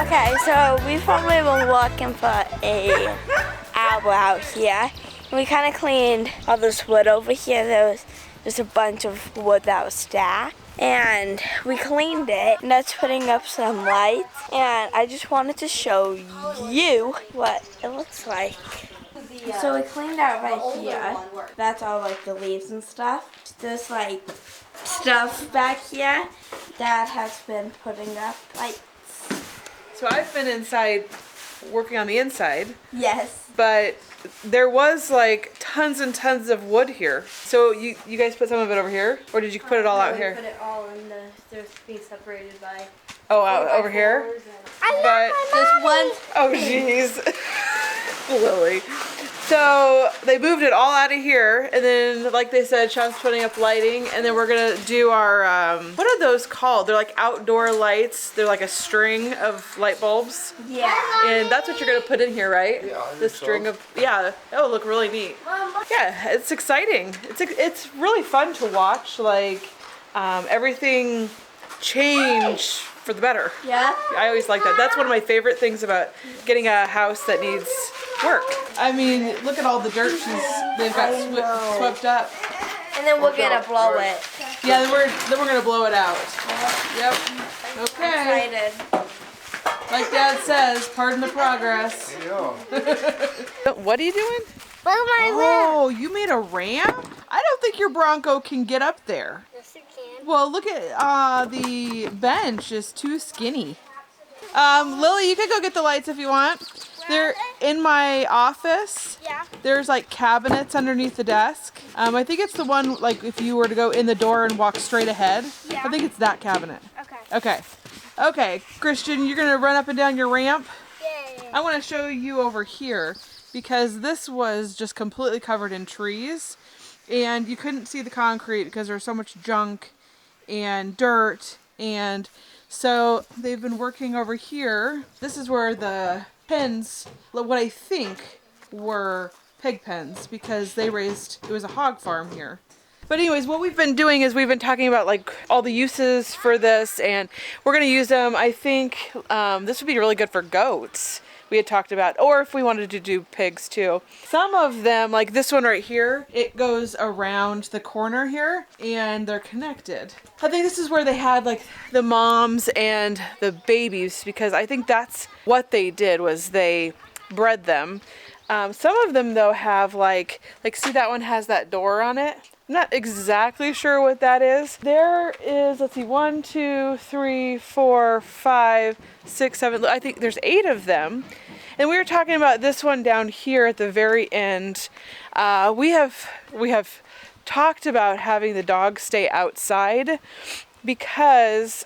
Okay, so we've probably been looking for a hour out here. And we kind of cleaned all this wood over here. There was just a bunch of wood that was stacked. And we cleaned it, and that's putting up some lights. And I just wanted to show you what it looks like. So we cleaned out right here. That's all like the leaves and stuff. There's like stuff back here that has been putting up lights. So I've been inside working on the inside. Yes. But there was like tons and tons of wood here. So you guys put some of it over here? Or did you put it all out here? We put it all in the, they're being separated by... Oh, out over here? I There's one... Oh, jeez. Lily. So they moved it all out of here, and then, like they said, Sean's putting up lighting, and then we're gonna do our, what are those called? They're like outdoor lights. They're like a string of light bulbs. Yeah. And that's what you're gonna put in here, right? Yeah, I The think string so. of, yeah, that'll look really neat. Yeah, it's exciting. It's really fun to watch, like, everything change for the better. Yeah. I always like that. That's one of my favorite things about getting a house that needs work. I mean, look at all the dirt they've got swept up. And then we're gonna blow it. Yeah, then we're gonna blow it out. Yep. Okay. Excited. Like Dad says, pardon the progress. Yeah. What are you doing? Look at my Oh, you made a ramp? I don't think your Bronco can get up there. Yes, it can. Well, look at the bench is too skinny. Lily, you could go get the lights if you want. They're in my office. Yeah. There's like cabinets underneath the desk. I think it's the one like if you were to go in the door and walk straight ahead. Yeah. I think it's that cabinet. Okay. Okay, Christian, you're gonna run up and down your ramp. Yay. I want to show you over here because this was just completely covered in trees, and you couldn't see the concrete because there's so much junk and dirt, and so they've been working over here. This is where the pens, what I think were pig pens, because they raised, it was a hog farm here. But anyways, what we've been doing is we've been talking about like all the uses for this, and we're going to use them. I think this would be really good for goats. We had talked about, or if we wanted to do pigs too. Some of them, like this one right here, it goes around the corner here and they're connected. I think this is where they had like the moms and the babies, because I think that's what they did was they bred them. Some of them though have like see that one has that door on it. I'm not exactly sure what that is. There is, let's see, 1, 2, 3, 4, 5, 6, 7, I think there's 8 of them. And we were talking about this one down here at the very end. We have talked about having the dogs stay outside because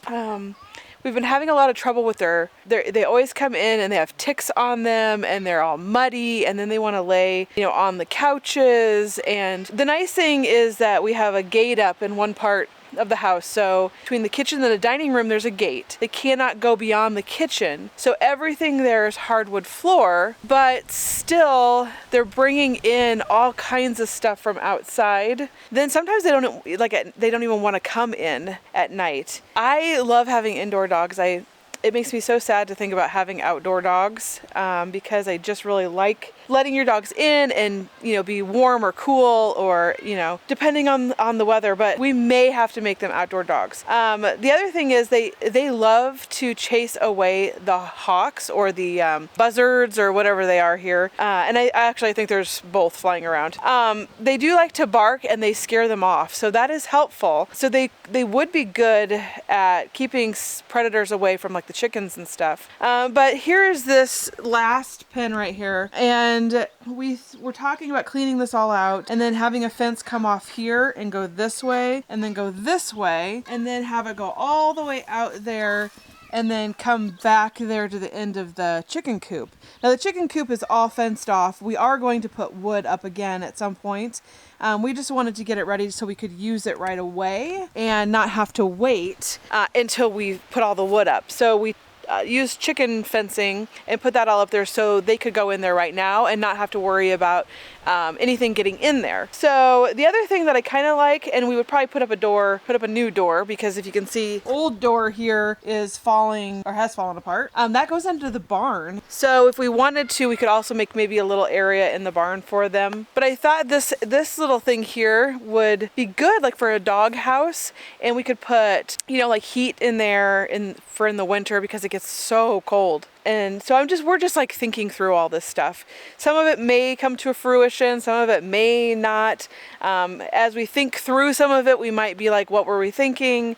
we've been having a lot of trouble with they always come in and they have ticks on them and they're all muddy, and then they want to lay, on the couches. And the nice thing is that we have a gate up in one part of the house. So between the kitchen and the dining room, there's a gate. They cannot go beyond the kitchen. So everything there is hardwood floor, but still they're bringing in all kinds of stuff from outside. Then sometimes they don't even want to come in at night. I love having indoor dogs. It makes me so sad to think about having outdoor dogs because I just really like letting your dogs in and, be warm or cool or, depending on the weather, but we may have to make them outdoor dogs. The other thing is they love to chase away the hawks or the buzzards or whatever they are here. And I actually think there's both flying around. They do like to bark and they scare them off. So that is helpful. So they would be good at keeping predators away from like the chickens and stuff. But here's this last pen right here. And we're talking about cleaning this all out and then having a fence come off here and go this way and then go this way and then have it go all the way out there and then come back there to the end of the chicken coop. Now the chicken coop is all fenced off. We are going to put wood up again at some point. We just wanted to get it ready so we could use it right away and not have to wait until we put all the wood up. So used chicken fencing and put that all up there so they could go in there right now and not have to worry about anything getting in there. So the other thing that I kind of like, and we would probably put up a new door, because if you can see, old door here is falling or has fallen apart. That goes into the barn. So if we wanted to, we could also make maybe a little area in the barn for them. But I thought this little thing here would be good, like for a dog house, and we could put, you know, like heat in there in the winter because it gets so cold. And so we're just like thinking through all this stuff. Some of it may come to fruition, some of it may not. As we think through some of it, we might be like, what were we thinking?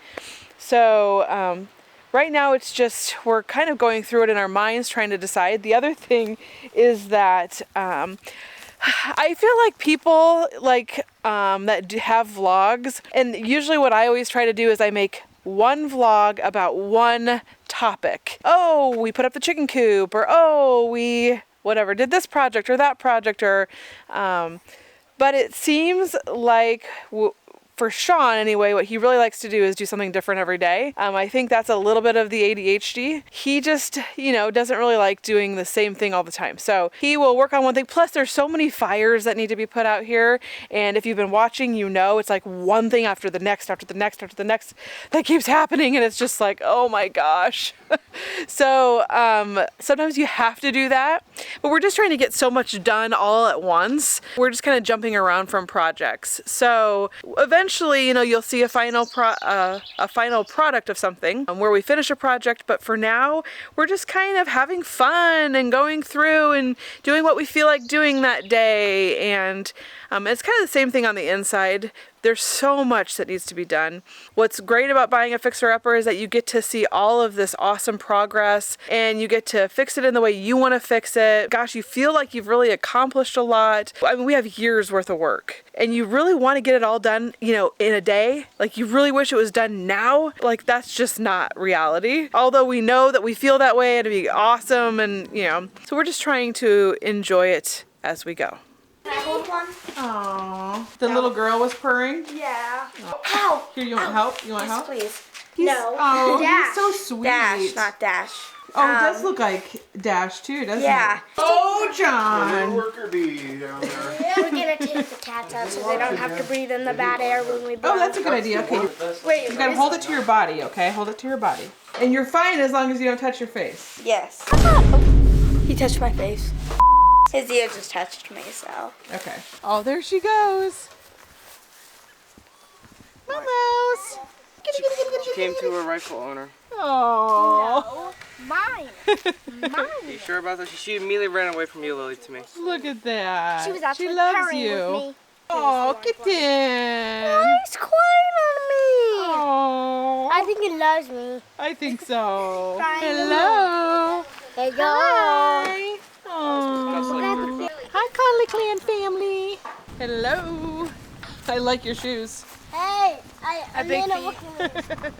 So right now it's just, we're kind of going through it in our minds, trying to decide. The other thing is that I feel like people like that have vlogs, and usually what I always try to do is I make one vlog about one topic. Oh, we put up the chicken coop, or oh, we whatever did this project or that project, or but it seems like for Sean anyway, what he really likes to do is do something different every day. I think that's a little bit of the ADHD. He just, you know, doesn't really like doing the same thing all the time. So he will work on one thing. Plus there's so many fires that need to be put out here. And if you've been watching, you know, it's like one thing after the next, after the next, after the next that keeps happening. And it's just like, oh my gosh. So sometimes you have to do that, but we're just trying to get so much done all at once. We're just kind of jumping around from projects. So eventually, you know, you'll see a final product of something where we finish a project. But for now, we're just kind of having fun and going through and doing what we feel like doing that day. And it's kind of the same thing on the inside. There's so much that needs to be done. What's great about buying a fixer-upper is that you get to see all of this awesome progress, and you get to fix it in the way you want to fix it. Gosh, you feel like you've really accomplished a lot. I mean, we have years worth of work, and you really want to get it all done, you know, in a day. Like, you really wish it was done now. Like, that's just not reality. Although we know that we feel that way, it'd be awesome, and, you know, so we're just trying to enjoy it as we go. Can I hold one? Aww. The little girl was purring? Yeah. Ow! Here, you want help? You want Yes, help? please. No. Oh, Dash. he's so sweet. Dash, not Dash. Oh, it does look like Dash too, doesn't yeah. it? Oh, John. Worker bee down there. We're gonna take the cats out so they don't have to breathe in the bad air when we blow. Oh, that's a good idea. Okay. Wait, You gotta hold it to your body, okay? Hold it to your body. And you're fine as long as you don't touch your face. Yes. Oh, he touched my face. His ear just touched me, so. Okay. Oh, there she goes. Mouse. She came to her rightful owner. Oh. No, mine. Are you sure about that? She immediately ran away from you, Lily, to me. Look at that. She was actually loves purring you. with me. Oh, kitten. He's crying on me. Oh. I think he loves me. I think so. Crying. Hello. There you go. Hi. Oh. Hi, LinkTree family. Hello. I like your shoes. Hey, I big made a feet. looking.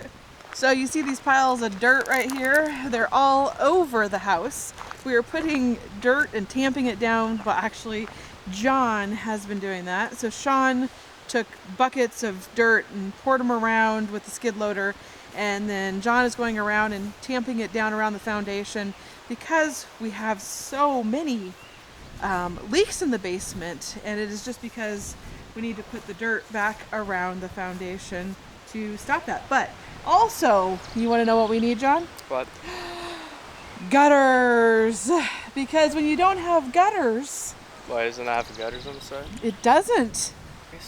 So you see these piles of dirt right here? They're all over the house. We are putting dirt and tamping it down. Well, actually, John has been doing that. So Sean took buckets of dirt and poured them around with the skid loader. And then John is going around and tamping it down around the foundation because we have so many leaks in the basement. And it is just because we need to put the dirt back around the foundation to stop that. But also, you want to know what we need, John? What? Gutters. Because when you don't have gutters, Why doesn't it have gutters on the side? it doesn't.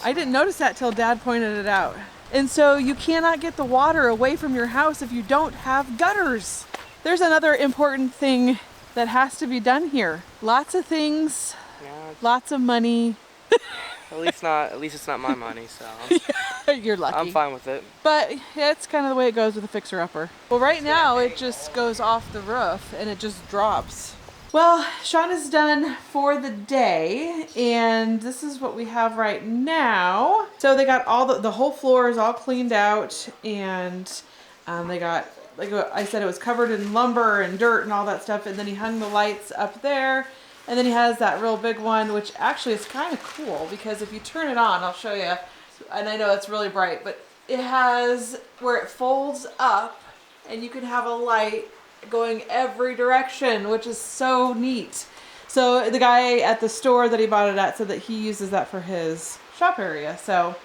I didn't notice that till Dad pointed it out. And so you cannot get the water away from your house if you don't have gutters. There's another important thing that has to be done here. Lots of things, Yeah, lots of money. at least it's not my money, so You're lucky. I'm fine with it. But it's kind of the way it goes with a fixer-upper. Well, right now it just goes off the roof and it just drops. Well, Sean is done for the day, and this is what we have right now. So they got all the whole floor is all cleaned out, and they got, like I said, it was covered in lumber and dirt and all that stuff, and then he hung the lights up there. And then he has that real big one, which actually is kind of cool because if you turn it on, I'll show you. And I know it's really bright, but it has where it folds up and you can have a light going every direction, which is so neat. So the guy at the store that he bought it at said that he uses that for his shop area. So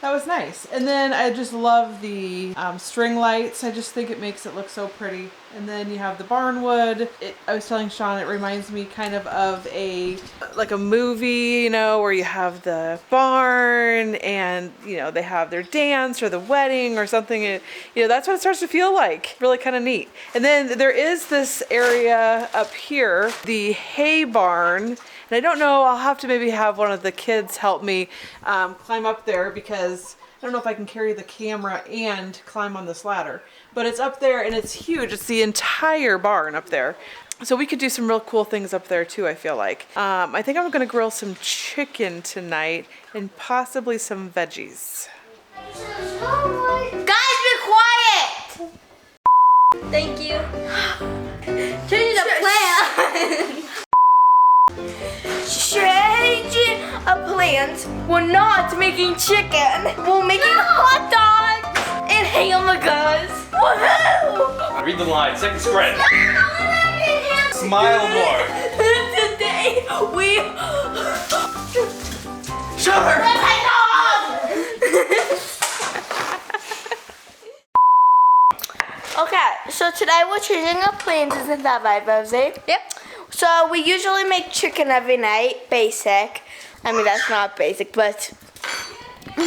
that was nice. And then I just love the string lights. I just think it makes it look so pretty. And then you have the barnwood. I was telling Sean, it reminds me kind of like a movie, you know, where you have the barn and, you know, they have their dance or the wedding or something. You know, that's what it starts to feel like. Really kind of neat. And then there is this area up here, the hay barn. And I don't know, I'll have to maybe have one of the kids help me climb up there because I don't know if I can carry the camera and climb on this ladder. But it's up there and it's huge. It's the entire barn up there. So we could do some real cool things up there too, I feel like. I think I'm gonna grill some chicken tonight and possibly some veggies. Guys, be quiet! Thank you. Change the plan. Changing of plans. We're not making chicken. We're making hot dogs and hamburgers. Woohoo! Read the line. Second spread. Smile more. Today we. Shut her. Okay, so today we're changing our plans. Isn't that right, Rosie? Yep. So we usually make chicken every night, basic. I mean, that's not basic, but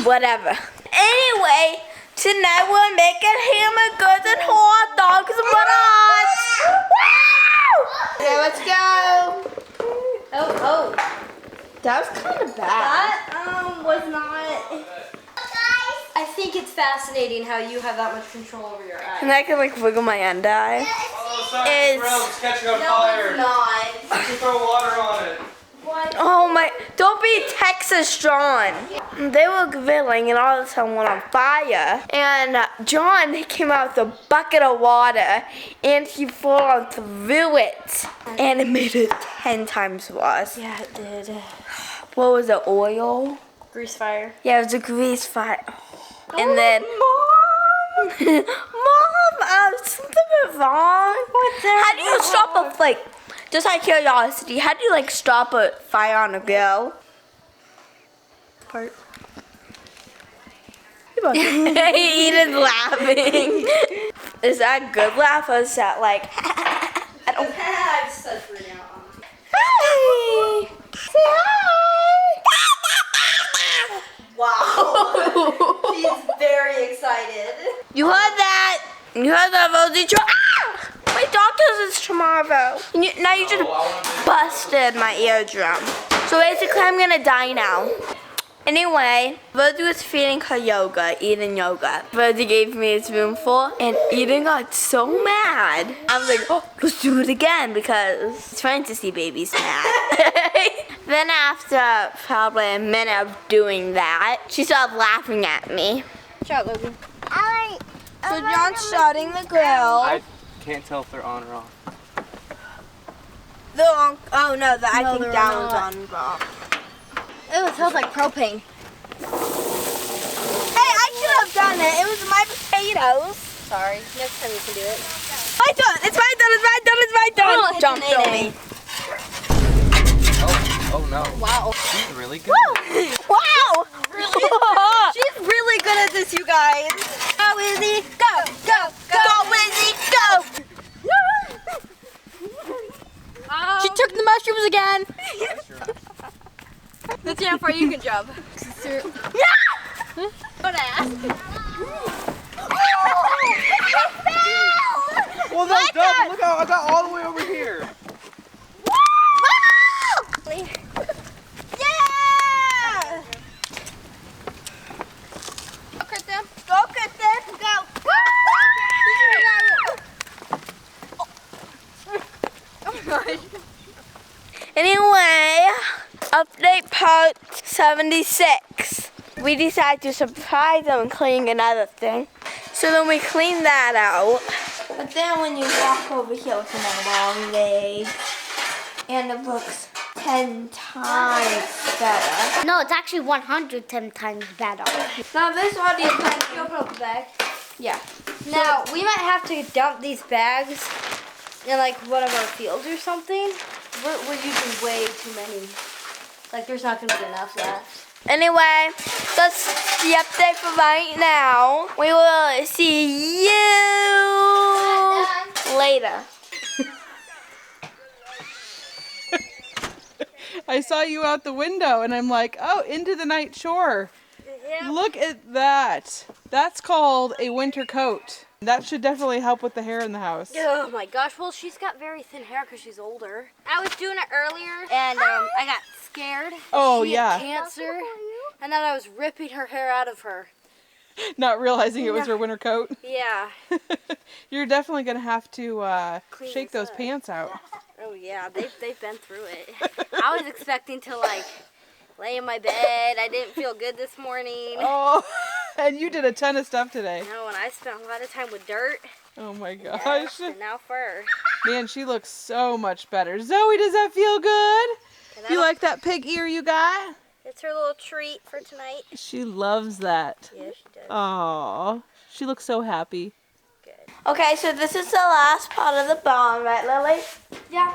whatever. Anyway, tonight we're making hamburgers and hot dogs and buns. Okay, let's go. Oh. That was kind of bad. That was not. I think it's fascinating how you have that much control over your eyes. And I can like wiggle my end eye. Oh, sorry, It's- it's catching on No, fire. it's not. You can throw water on it. What? Oh my, don't be Texas John. They were grilling and all of a sudden went on fire. And John, he came out with a bucket of water and he flew on through it. And it made it 10 times worse. Yeah, it did. What was it, oil? Grease fire. Yeah, it was a grease fire. And then, Mom, something went wrong. How do you stop a, like, just out of curiosity, how do you like stop a fire on a grill? Part. Eden's laughing. Is that good laugh or is that like, I don't. I'm such freaking out. Hi. Say hi. Wow. She's very excited. You heard that? You heard that, Rosie? Ah! My doctor's is tomorrow. And now you just busted my eardrum. So basically, I'm gonna die now. Anyway, Rosie was feeding her Eden yogurt. Rosie gave me a spoonful, and Eden got so mad. I was like, oh, let's do it again because it's fun to see babies mad. Then after probably a minute of doing that, she started laughing at me. Shut up, Logan. So John's starting the grill. I can't tell if they're on or off. Oh no, I think they're that not. one's on wrong. Ew, it smells like propane. Hey, I should have done it. It was my potatoes. Sorry. Next time you can do it. My turn. It's my turn. It's my turn. It's my turn. Oh, Don't it's kill an me. Oh no. Wow. She's really good. Wow. She's really good at this, you guys. Go, Izzy. Go, go, go. Go, Izzy. Go. She took the mushrooms again. Let's see how far you can jump. What I asked. Well, that's done. Look how I got all the way over here. Yeah! Go, Kristen. Go, Kristen. Go. Anyway, update part 76. We decided to surprise them and clean another thing. So then we cleaned that out. But then when you walk over here with a long leg, and it looks 10 times better. No, it's actually 110 times better. Now this audio Go put up the bag. yeah. Now, we might have to dump these bags in like one of our fields or something, we're using way too many. Like there's not gonna be enough left. Anyway, that's the update for right now. We will see you later. I saw you out the window and I'm like, oh, into the night shore. Yeah. Look at that. That's called a winter coat. That should definitely help with the hair in the house. Oh my gosh, well she's got very thin hair because she's older. I was doing it earlier and I got scared. Oh, She yeah. had cancer and then I was ripping her hair out of her. Not realizing it was her winter coat. Yeah. You're definitely going to have to Clean shake this those up. pants out. Oh yeah, they've been through it. I was expecting to like lay in my bed. I didn't feel good this morning. Oh, and you did a ton of stuff today. No, and I spent a lot of time with dirt. Oh my Yeah, gosh. and now fur. Man, she looks so much better. Zoe, does that feel good? And You like that pig ear you got? It's her little treat for tonight. She loves that. Yeah, she does. Aww. She looks so happy. Good. Okay, so this is the last part of the barn, right, Lily? Yeah.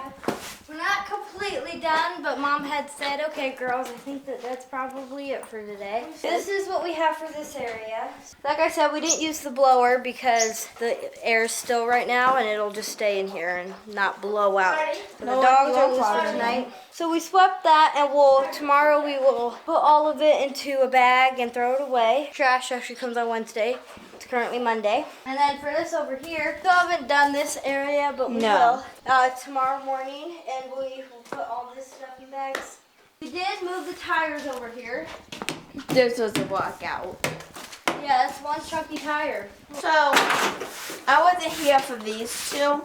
We're not completely done, but Mom had said, okay, girls, I think that's probably it for today. This is what we have for this area. Like I said, we didn't use the blower because the air's still right now, and it'll just stay in here and not blow out. The dogs are loose for tonight. So we swept that, and tomorrow we will put all of it into a bag and throw it away. Trash actually comes on Wednesday. It's currently Monday. And then for this over here, still haven't done this area, but we will tomorrow morning, and we will put all this stuff in bags. We did move the tires over here. This was a walkout. Yeah, that's one chunky tire. So, I wasn't here for these two,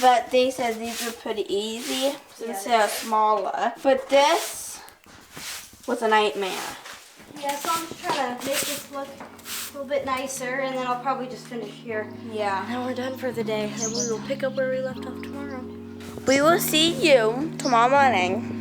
but they said these were pretty easy since they're smaller. But this was a nightmare. Yeah, so I'm just trying to make this look a little bit nicer, and then I'll probably just finish here. Yeah. And we're done for the day, and we will pick up where we left off tomorrow. We will see you tomorrow morning.